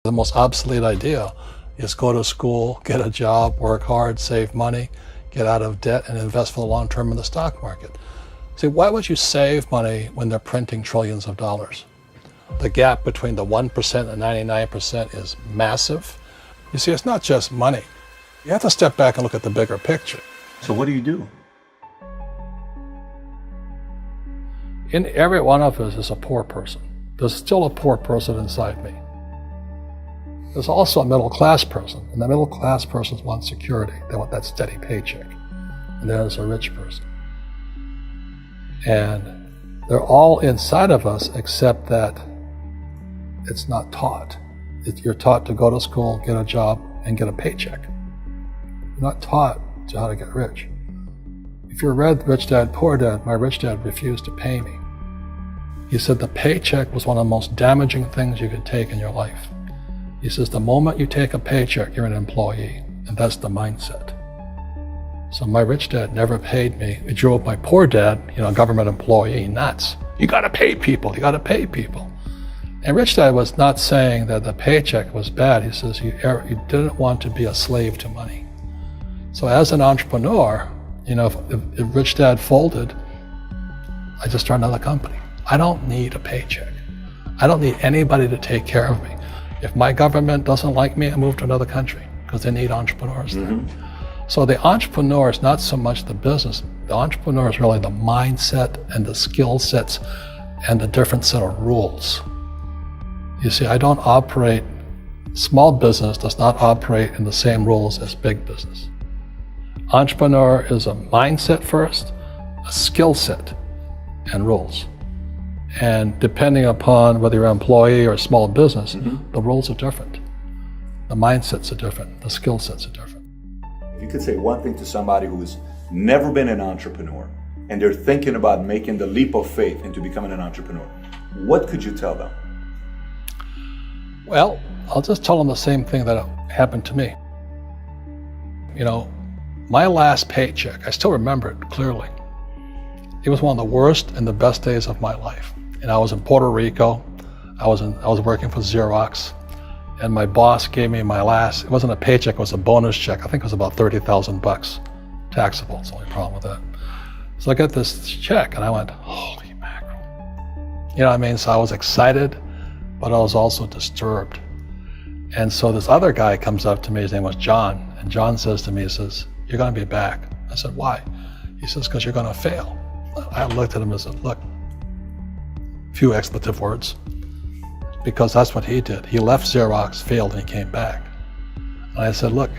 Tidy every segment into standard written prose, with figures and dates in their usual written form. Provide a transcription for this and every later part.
The most obsolete idea is go to school, get a job, work hard, save money, get out of debt, and invest for the long term in the stock market. See, why would you save money when they're printing trillions of dollars? The gap between the 1% and 99% is massive. You see, it's not just money. You have to step back and look at the bigger picture. So what do you do? In every one of us is a poor person. There's still a poor person inside me. There's also a middle class person, and the middle class person wants security. They want that steady paycheck. And there's a rich person. And they're all inside of us, except that it's not taught. You're taught to go to school, get a job, and get a paycheck. You're not taught to how to get rich. If you read Rich Dad, Poor Dad, my rich dad refused to pay me. He said the paycheck was one of the most damaging things you could take in your life. He says the moment you take a paycheck, you're an employee, and that's the mindset. So my rich dad never paid me. It drove my poor dad, government employee, nuts. You gotta pay people, you gotta pay people. And Rich Dad was not saying that the paycheck was bad. He says you didn't want to be a slave to money. So as an entrepreneur, if Rich Dad folded, I just started another company. I don't need a paycheck. I don't need anybody to take care of me. If my government doesn't like me, I move to another country because they need entrepreneurs there. So the entrepreneur is not so much the business. The entrepreneur is really the mindset and the skill sets and the different set of rules. You see, I don't operate, small business does not operate in the same rules as big business. Entrepreneur is a mindset first, a skill set, and rules. And depending upon whether you're an employee or a small business, the rules are different. The mindsets are different, the skill sets are different. If you could say one thing to somebody who's never been an entrepreneur and they're thinking about making the leap of faith into becoming an entrepreneur, what could you tell them? Well, I'll just tell them the same thing that happened to me. My last paycheck, I still remember it clearly. It was one of the worst and the best days of my life. And I was in Puerto Rico. I was working for Xerox, and my boss gave me my last, it wasn't a paycheck, it was a bonus check. I think it was about $30,000 taxable. It's the only problem with that. So I got this check and I went, holy mackerel. You know what I mean? So I was excited, but I was also disturbed. And so this other guy comes up to me, his name was John, and John says to me, he says, you're gonna be back. I said, why? He says, because you're gonna fail. I looked at him and said, look, few expletive words, because that's what he did. He left Xerox, failed, and he came back. And I said, look,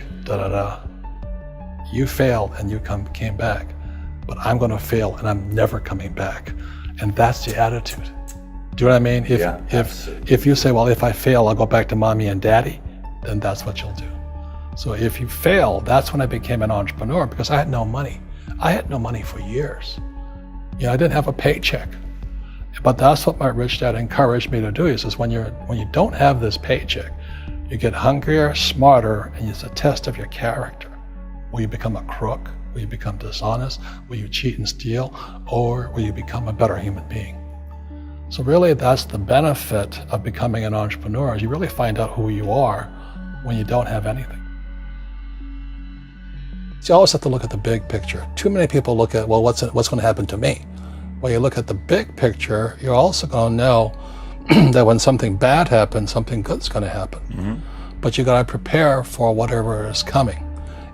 you failed and you came back, but I'm gonna fail and I'm never coming back. And that's the attitude. Do you know what I mean? If you say, well, if I fail, I'll go back to mommy and daddy, then that's what you'll do. So if you fail, that's when I became an entrepreneur, because I had no money. I had no money for years. I didn't have a paycheck. But that's what my rich dad encouraged me to do. He says, when you don't have this paycheck, you get hungrier, smarter, and it's a test of your character. Will you become a crook? Will you become dishonest? Will you cheat and steal? Or will you become a better human being? So really, that's the benefit of becoming an entrepreneur, is you really find out who you are when you don't have anything. So you always have to look at the big picture. Too many people look at, well, what's going to happen to me? When you look at the big picture, you're also going to know that when something bad happens, something good's going to happen. But you got to prepare for whatever is coming.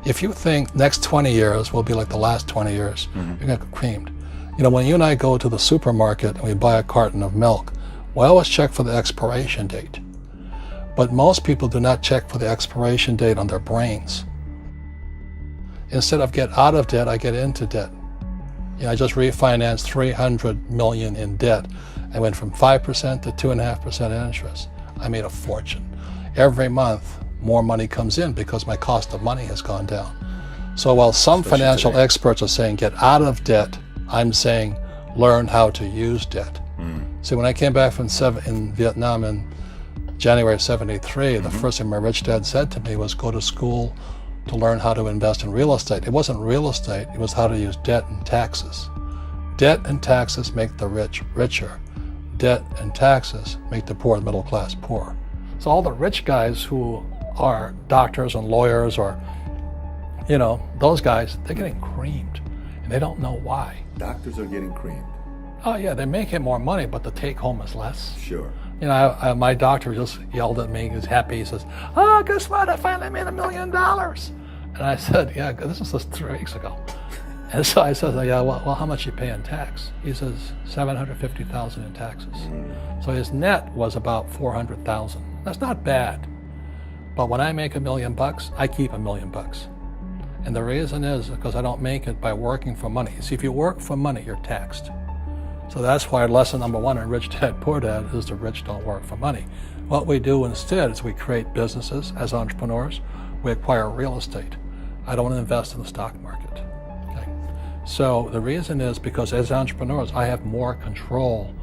If you think next 20 years will be like the last 20 years, you're going to get creamed. When you and I go to the supermarket and we buy a carton of milk, we always check for the expiration date. But most people do not check for the expiration date on their brains. Instead of get out of debt, I get into debt. I just refinanced $300 million in debt. I went from 5% to 2.5% interest. I made a fortune. Every month, more money comes in because my cost of money has gone down. So while some financial experts are saying get out of debt, I'm saying learn how to use debt. See, when I came back from in Vietnam in January of '73, the first thing my rich dad said to me was go to school to learn how to invest in real estate. It wasn't real estate, it was how to use debt and taxes. Debt and taxes make the rich richer. Debt and taxes make the poor, the middle class, poor. So all the rich guys who are doctors and lawyers or, those guys, they're getting creamed and they don't know why. Doctors are getting creamed. Oh yeah, they're making more money, but the take home is less. Sure. My doctor just yelled at me. He was happy. He says, "Oh, guess what? I finally made $1 million." And I said, "Yeah, this was just 3 weeks ago." And so I said, "Yeah, well, how much you pay in tax?" He says, $750,000 in taxes. So his net was about $400,000. That's not bad. But when I make $1 million, I keep $1 million. And the reason is because I don't make it by working for money. See, if you work for money, you're taxed. So that's why lesson number 1 in Rich Dad, Poor Dad is the rich don't work for money. What we do instead is we create businesses as entrepreneurs. We acquire real estate. I don't invest in the stock market. Okay? So the reason is because as entrepreneurs, I have more control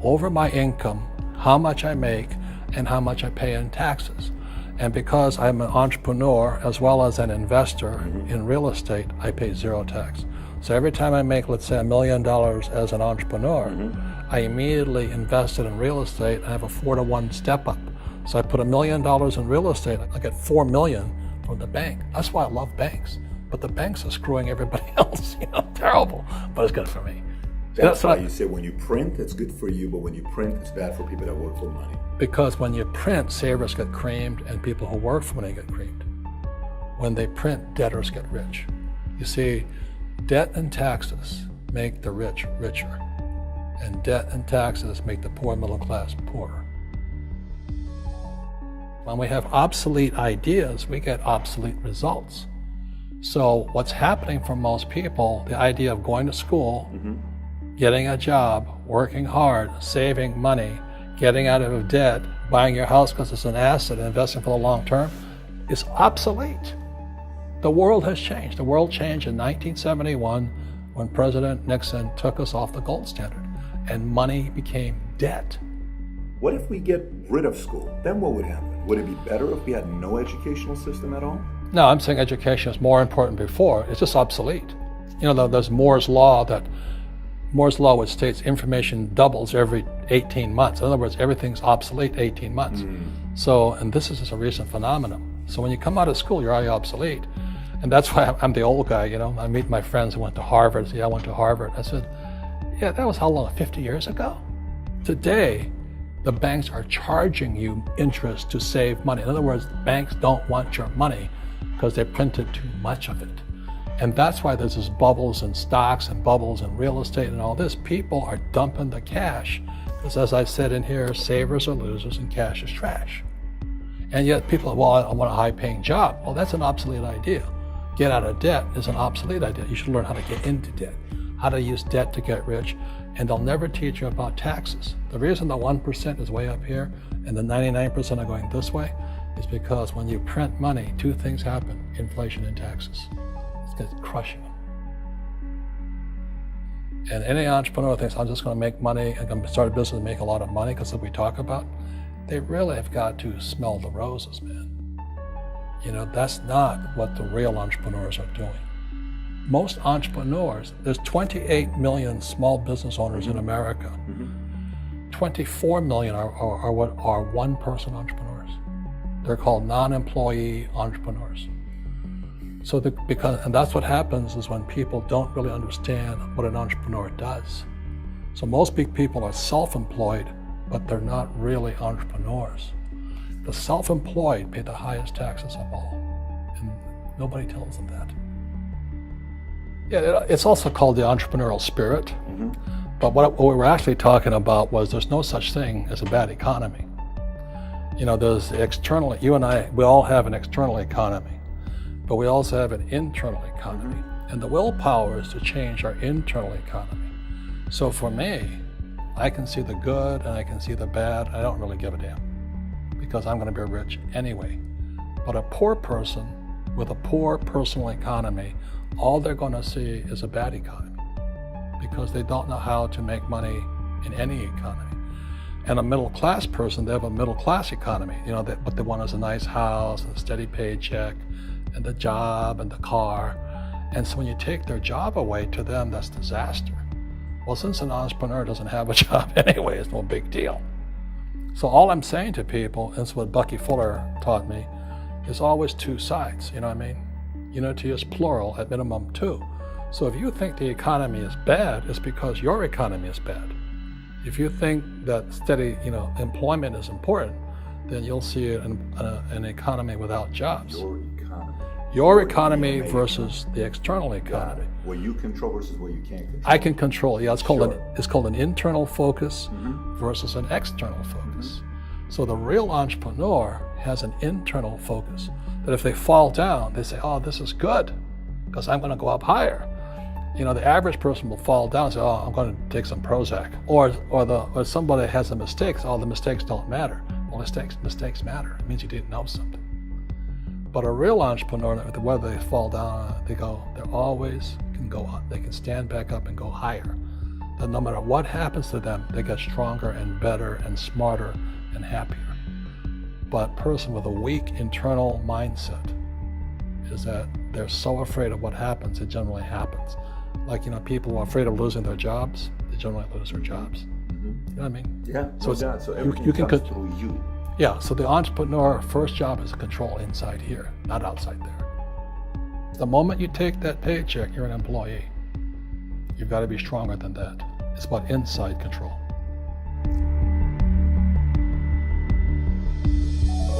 over my income, how much I make, and how much I pay in taxes. And because I'm an entrepreneur as well as an investor in real estate, I pay 0 tax. So every time I make, let's say, $1 million as an entrepreneur, I immediately invested in real estate and I have a 4-to-1 step up. So I put $1 million in real estate, I get $4 million from the bank. That's why I love banks. But the banks are screwing everybody else, terrible, but it's good for me. That's why you say when you print, it's good for you, but when you print, it's bad for people that work for money. Because when you print, savers get creamed and people who work for money get creamed. When they print, debtors get rich. You see, debt and taxes make the rich richer, and debt and taxes make the poor middle class poorer. When we have obsolete ideas, we get obsolete results. So what's happening for most people, the idea of going to school, getting a job, working hard, saving money, getting out of debt, buying your house because it's an asset, and investing for the long term, is obsolete. The world has changed. The world changed in 1971 when President Nixon took us off the gold standard and money became debt. What if we get rid of school? Then what would happen? Would it be better if we had no educational system at all? No, I'm saying education is more important before. It's just obsolete. There's Moore's Law which states information doubles every 18 months. In other words, everything's obsolete 18 months. So, and this is just a recent phenomenon. So when you come out of school, you're already obsolete. And that's why I'm the old guy, I meet my friends who went to Harvard. I went to Harvard. I said, yeah, that was how long, 50 years ago? Today, the banks are charging you interest to save money. In other words, banks don't want your money because they printed too much of it. And that's why there's this bubbles in stocks and bubbles in real estate and all this. People are dumping the cash because, as I said in here, savers are losers and cash is trash. And yet people are, well, I want a high-paying job. Well, that's an obsolete idea. Get out of debt is an obsolete idea. You should learn how to get into debt, how to use debt to get rich, and they'll never teach you about taxes. The reason the 1% is way up here and the 99% are going this way is because when you print money, 2 things happen: inflation and taxes. It's crushing them. And any entrepreneur thinks, I'm just going to make money, I'm going to start a business and make a lot of money because of what we talk about. They really have got to smell the roses, man. That's not what the real entrepreneurs are doing. Most entrepreneurs, there's 28 million small business owners in America. 24 million are what are one-person entrepreneurs. They're called non-employee entrepreneurs. So and that's what happens is when people don't really understand what an entrepreneur does. So most big people are self-employed, but they're not really entrepreneurs. The self-employed pay the highest taxes of all, and nobody tells them that. Yeah, it's also called the entrepreneurial spirit, but what we were actually talking about was there's no such thing as a bad economy. There's external, you and I, we all have an external economy, but we also have an internal economy. And the willpower is to change our internal economy. So for me, I can see the good and I can see the bad. I don't really give a damn because I'm going to be rich anyway. But a poor person with a poor personal economy, all they're going to see is a bad economy because they don't know how to make money in any economy. And a middle class person, they have a middle class economy. What they want is a nice house and a steady paycheck and the job and the car. And so when you take their job away, to them, that's disaster. Well, since an entrepreneur doesn't have a job anyway, it's no big deal. So all I'm saying to people, and it's what Bucky Fuller taught me, is always two sides, you know what I mean? Unity is plural, at minimum two. So if you think the economy is bad, it's because your economy is bad. If you think that steady, employment is important, then you'll see an economy without jobs. Your economy versus the external economy. What you control versus what you can't control. I can control. Yeah, it's called an internal focus versus an external focus. So the real entrepreneur has an internal focus. That if they fall down, they say, "Oh, this is good, because I'm going to go up higher." The average person will fall down and say, "Oh, I'm going to take some Prozac," or somebody has a mistake. So, "Oh, the mistakes don't matter." Well, mistakes matter. It means you didn't know something. But a real entrepreneur, whether they fall down, they always can go up. They can stand back up and go higher. That no matter what happens to them, they get stronger and better and smarter and happier. But a person with a weak internal mindset is that they're so afraid of what happens, it generally happens. Like, people who are afraid of losing their jobs, they generally lose their jobs. You know what I mean? Yeah, so everything you can comes through you. Yeah, so the entrepreneur first job is to control inside here, not outside there. The moment you take that paycheck, you're an employee. You've got to be stronger than that. It's about inside control.